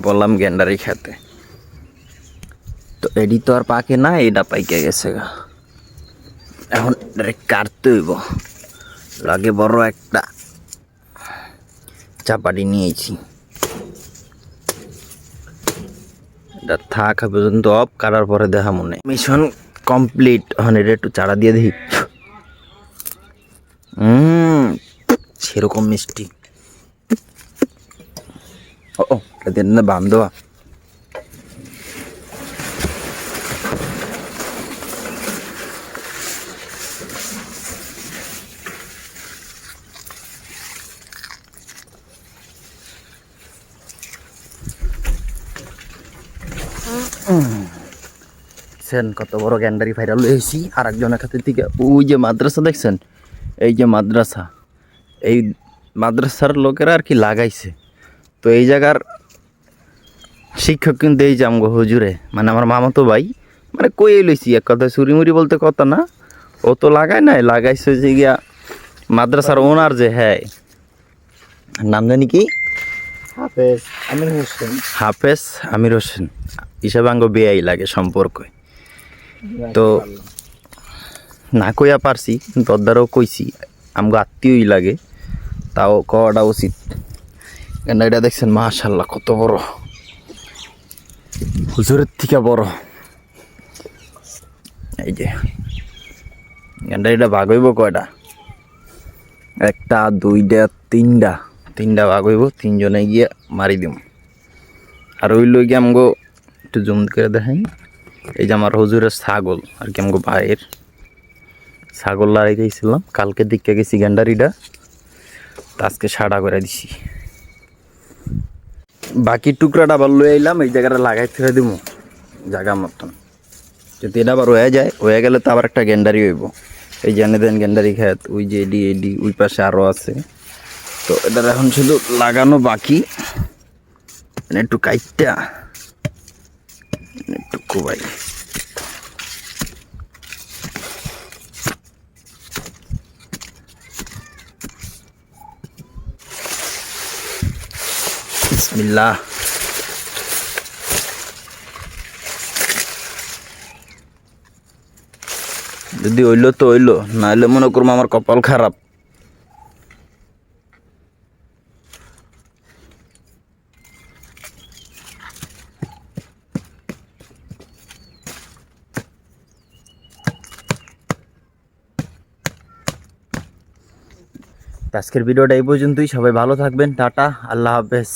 বললাম গেন্ডারি খেতে, তো এডি তো আর পাকে না, এটা পাইকে গেছে গা। এখন কাটতে হইব, লাগে বড় একটা চাপাটি নিয়েছি, এটা থাক পর্যন্ত অফ কাটার পরে দেখা মনে মিশন কমপ্লিট। এখন এটা একটু চারা দিয়ে দেখি, সেরকম মিষ্টি। ও এটা দিয়ে বাম দেওয়া। দেখছেন কত বড় গ্যান্ডারি ভাইরাল হয়েছি আর একজনের খাতের থেকে। ওই যে মাদ্রাসা দেখছেন, এই যে মাদ্রাসা, এই মাদ্রাসার লোকেরা আর কি লাগাইছে। তো এই জায়গার শিক্ষক কিন্তু এই যে আমগো হুজুরে, মানে আমার মামাতো ভাই, মানে কই লইছি এক কথা, চুরিমুড়ি বলতে কথা না, ও তো লাগায় নাই, লাগাইছে যে গিয়া মাদ্রাসার ওনার যে, হ্যাঁ নাম জানি কি, হাফেজ আমির হোসেন হিসাবে আঙ্গ বেয়াই লাগে সম্পর্ক। তো না কইয়া পারছি, কিন্তু ওর কইছি আমগো আত্মীয়ই লাগে, তাও কওয়াটা উচিত। কেন এটা দেখছেন মাশাআল্লাহ কত বড়, হুজুরের থেকে বড়। এই যে এটা ভাগ হইব কয়টা, একটা দুইটা তিনটা ভাগ হইব, তিনজনে গিয়ে মারি দিম। আর ওই লই গিয়ে আমগো একটু জুম করে দেখাই, এই যে আমার হুজুরের ছাগল আর কি, আমগো ভাইয়ের ছাগল লড়াই গেছিলাম, কালকে দিকে গেছি গ্যান্ডারিটা, আজকে সাড়া করে দিছি। বাকি টুকরাটা আবার লই আইলাম, এই জায়গাটা লাগাই ছেড়ে দিব জায়গা মতন। যদি এটা আবার হয়ে গেলে তো আবার একটা গ্যান্ডারি হইব। এই জানে দেন গ্যান্ডারি খেত, ওই যে এডি ওই পাশে আরও আছে। তো এটার এখন শুধু লাগানো বাকি, একটু কাইটটা একটু কোবাই। বিসমিল্লাহ। যদি হইলো তো হইলো, না হইলে মনে করবো আমার কপাল খারাপ। আজকের ভিডিওটা এই পর্যন্তই, সবাই ভালো থাকবেন, টাটা, আল্লাহ হাফেজ।